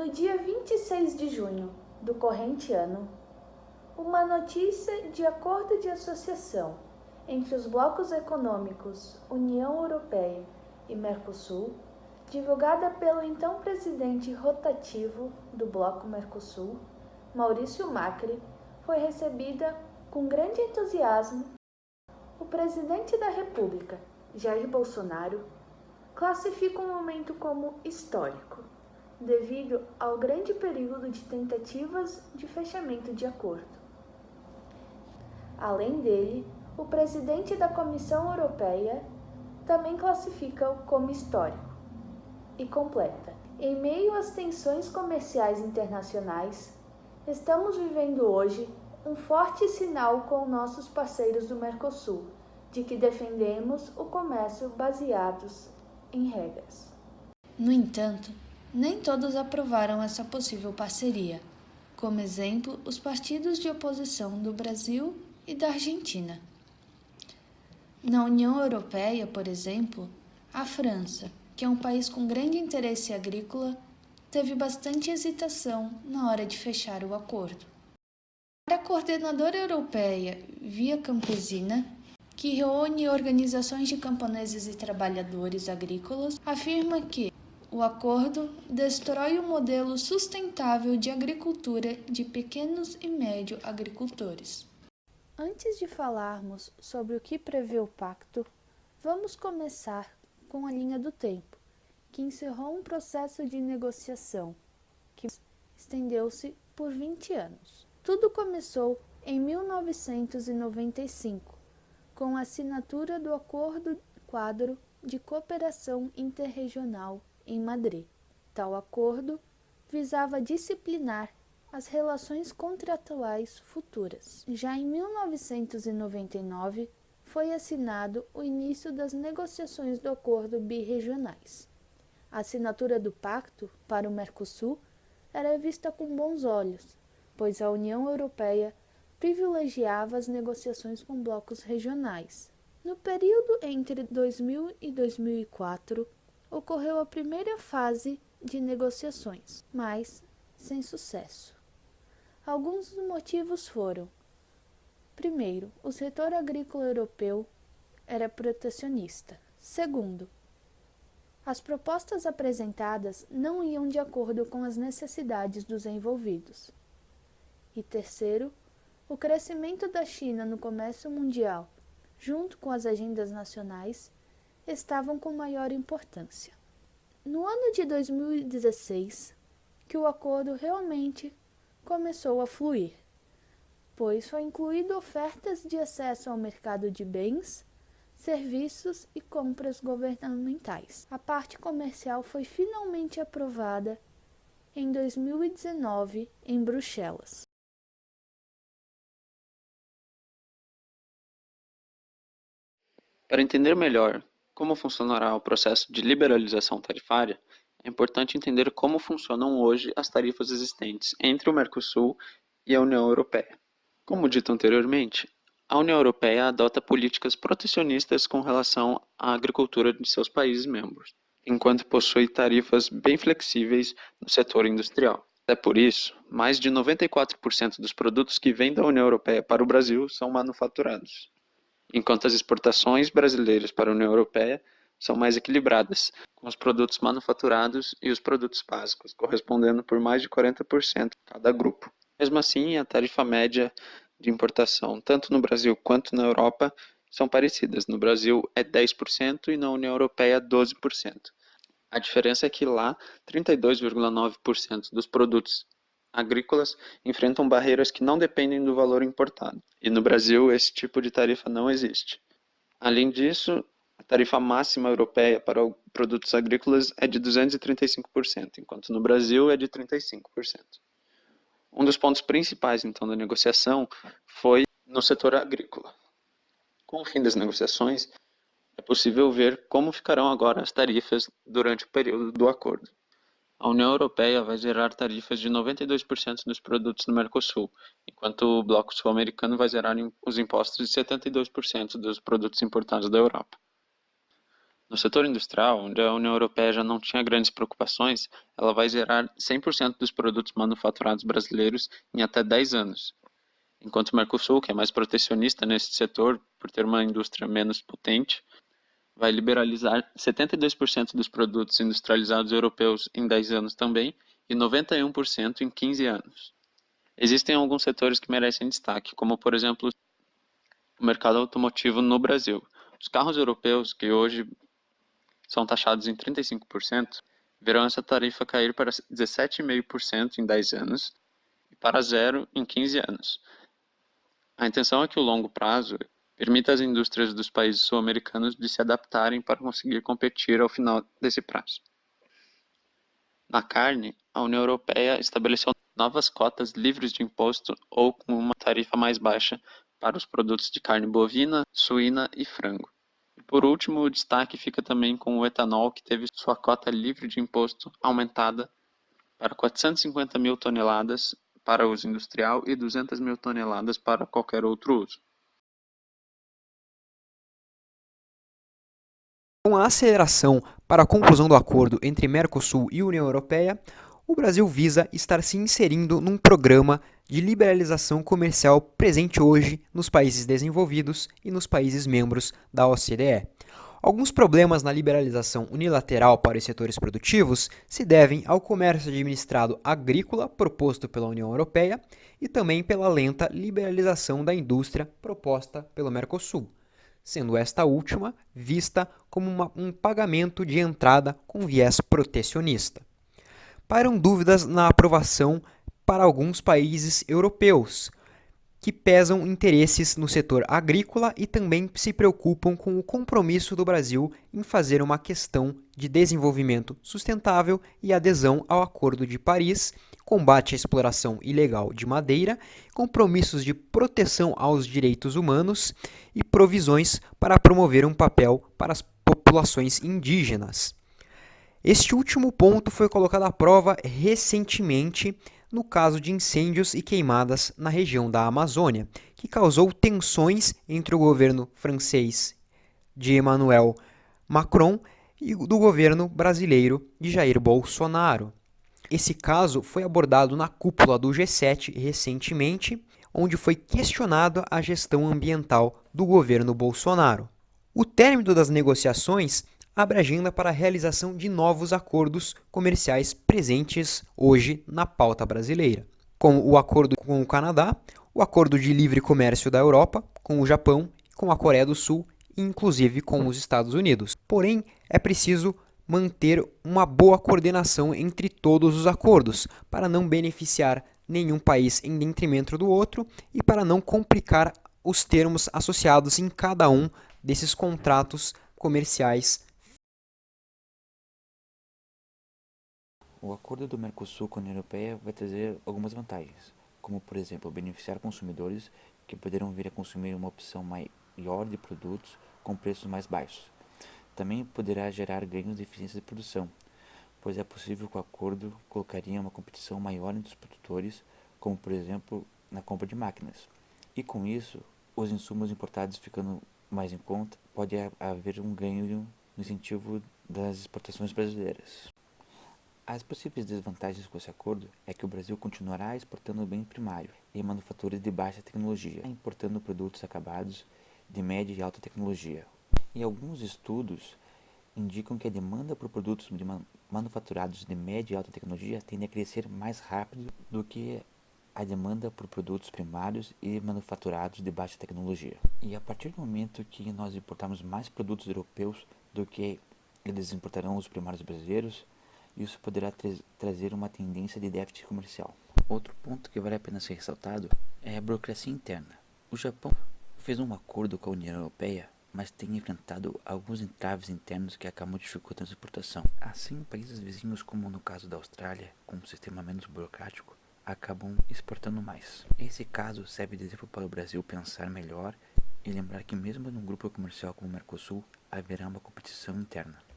No dia 26 de junho do corrente ano, uma notícia de acordo de associação entre os blocos econômicos União Europeia e Mercosul, divulgada pelo então presidente rotativo do bloco Mercosul, Maurício Macri, foi recebida com grande entusiasmo. O presidente da República, Jair Bolsonaro, classifica o momento como histórico, devido ao grande período de tentativas de fechamento de acordo. Além dele, o presidente da Comissão Europeia também classifica-o como histórico e completa. Em meio às tensões comerciais internacionais, estamos vivendo hoje um forte sinal com nossos parceiros do Mercosul, de que defendemos o comércio baseados em regras. No entanto, nem todos aprovaram essa possível parceria. Como exemplo, os partidos de oposição do Brasil e da Argentina. Na União Europeia, por exemplo, a França, que é um país com grande interesse agrícola, teve bastante hesitação na hora de fechar o acordo. A coordenadora europeia Via Campesina, que reúne organizações de camponeses e trabalhadores agrícolas, afirma que o acordo destrói o modelo sustentável de agricultura de pequenos e médios agricultores. Antes de falarmos sobre o que prevê o pacto, vamos começar com a linha do tempo, que encerrou um processo de negociação que estendeu-se por 20 anos. Tudo começou em 1995, com a assinatura do Acordo Quadro de Cooperação Interregional em Madrid. Tal acordo visava disciplinar as relações contratuais futuras. Já em 1999, foi assinado o início das negociações do acordo birregionais. A assinatura do pacto para o Mercosul era vista com bons olhos, pois a União Europeia privilegiava as negociações com blocos regionais. No período entre 2000 e 2004, ocorreu a primeira fase de negociações, mas sem sucesso. Alguns dos motivos foram: primeiro, o setor agrícola europeu era protecionista. Segundo, as propostas apresentadas não iam de acordo com as necessidades dos envolvidos. E terceiro, o crescimento da China no comércio mundial, junto com as agendas nacionais, estavam com maior importância. No ano de 2016, que o acordo realmente começou a fluir, pois foi incluído ofertas de acesso ao mercado de bens, serviços e compras governamentais. A parte comercial foi finalmente aprovada em 2019 em Bruxelas. Para entender melhor como funcionará o processo de liberalização tarifária, é importante entender como funcionam hoje as tarifas existentes entre o Mercosul e a União Europeia. Como dito anteriormente, a União Europeia adota políticas protecionistas com relação à agricultura de seus países membros, enquanto possui tarifas bem flexíveis no setor industrial. Até por isso, mais de 94% dos produtos que vêm da União Europeia para o Brasil são manufaturados, enquanto as exportações brasileiras para a União Europeia são mais equilibradas, com os produtos manufaturados e os produtos básicos, correspondendo por mais de 40% cada grupo. Mesmo assim, a tarifa média de importação, tanto no Brasil quanto na Europa, são parecidas. No Brasil é 10% e na União Europeia 12%. A diferença é que lá, 32,9% dos produtos agrícolas enfrentam barreiras que não dependem do valor importado. E no Brasil, esse tipo de tarifa não existe. Além disso, a tarifa máxima europeia para produtos agrícolas é de 235%, enquanto no Brasil é de 35%. Um dos pontos principais, então, da negociação foi no setor agrícola. Com o fim das negociações, é possível ver como ficarão agora as tarifas durante o período do acordo. A União Europeia vai zerar tarifas de 92% dos produtos do Mercosul, enquanto o bloco sul-americano vai zerar os impostos de 72% dos produtos importados da Europa. No setor industrial, onde a União Europeia já não tinha grandes preocupações, ela vai gerar 100% dos produtos manufaturados brasileiros em até 10 anos, enquanto o Mercosul, que é mais protecionista nesse setor, por ter uma indústria menos potente, vai liberalizar 72% dos produtos industrializados europeus em 10 anos também e 91% em 15 anos. Existem alguns setores que merecem destaque, como por exemplo o mercado automotivo no Brasil. Os carros europeus, que hoje são taxados em 35%, verão essa tarifa cair para 17,5% em 10 anos e para zero em 15 anos. A intenção é que o longo prazo permita às indústrias dos países sul-americanos de se adaptarem para conseguir competir ao final desse prazo. Na carne, a União Europeia estabeleceu novas cotas livres de imposto ou com uma tarifa mais baixa para os produtos de carne bovina, suína e frango. E por último, o destaque fica também com o etanol, que teve sua cota livre de imposto aumentada para 450 mil toneladas para uso industrial e 200 mil toneladas para qualquer outro uso. Com a aceleração para a conclusão do acordo entre Mercosul e União Europeia, o Brasil visa estar se inserindo num programa de liberalização comercial presente hoje nos países desenvolvidos e nos países membros da OCDE. Alguns problemas na liberalização unilateral para os setores produtivos se devem ao comércio administrado agrícola proposto pela União Europeia e também pela lenta liberalização da indústria proposta pelo Mercosul, sendo esta última vista como um pagamento de entrada com viés protecionista. Pairam dúvidas na aprovação para alguns países europeus, que pesam interesses no setor agrícola e também se preocupam com o compromisso do Brasil em fazer uma questão de desenvolvimento sustentável e adesão ao Acordo de Paris, combate à exploração ilegal de madeira, compromissos de proteção aos direitos humanos e provisões para promover um papel para as populações indígenas. Este último ponto foi colocado à prova recentemente no caso de incêndios e queimadas na região da Amazônia, que causou tensões entre o governo francês de Emmanuel Macron e do governo brasileiro de Jair Bolsonaro. Esse caso foi abordado na cúpula do G7 recentemente, onde foi questionada a gestão ambiental do governo Bolsonaro. O término das negociações abre agenda para a realização de novos acordos comerciais presentes hoje na pauta brasileira, como o acordo com o Canadá, o acordo de livre comércio da Europa, com o Japão, com a Coreia do Sul e inclusive com os Estados Unidos. Porém, é preciso manter uma boa coordenação entre todos os acordos, para não beneficiar nenhum país em detrimento do outro e para não complicar os termos associados em cada um desses contratos comerciais. O acordo do Mercosul com a União Europeia vai trazer algumas vantagens, como, por exemplo, beneficiar consumidores que poderão vir a consumir uma opção maior de produtos com preços mais baixos. Também poderá gerar ganhos de eficiência de produção, pois é possível que o acordo colocaria uma competição maior entre os produtores, como, por exemplo, na compra de máquinas. E com isso, os insumos importados ficando mais em conta, pode haver um ganho no incentivo das exportações brasileiras. As possíveis desvantagens com esse acordo é que o Brasil continuará exportando bem primário e manufaturas de baixa tecnologia, importando produtos acabados de média e alta tecnologia. E alguns estudos indicam que a demanda por produtos manufaturados de média e alta tecnologia tende a crescer mais rápido do que a demanda por produtos primários e manufaturados de baixa tecnologia. E a partir do momento que nós importarmos mais produtos europeus do que eles importarão os primários brasileiros, isso poderá trazer uma tendência de déficit comercial. Outro ponto que vale a pena ser ressaltado é a burocracia interna. O Japão fez um acordo com a União Europeia, mas tem enfrentado alguns entraves internos que acabam dificultando a exportação. Assim, países vizinhos, como no caso da Austrália, com um sistema menos burocrático, acabam exportando mais. Esse caso serve de exemplo para o Brasil pensar melhor e lembrar que mesmo num grupo comercial como o Mercosul, haverá uma competição interna.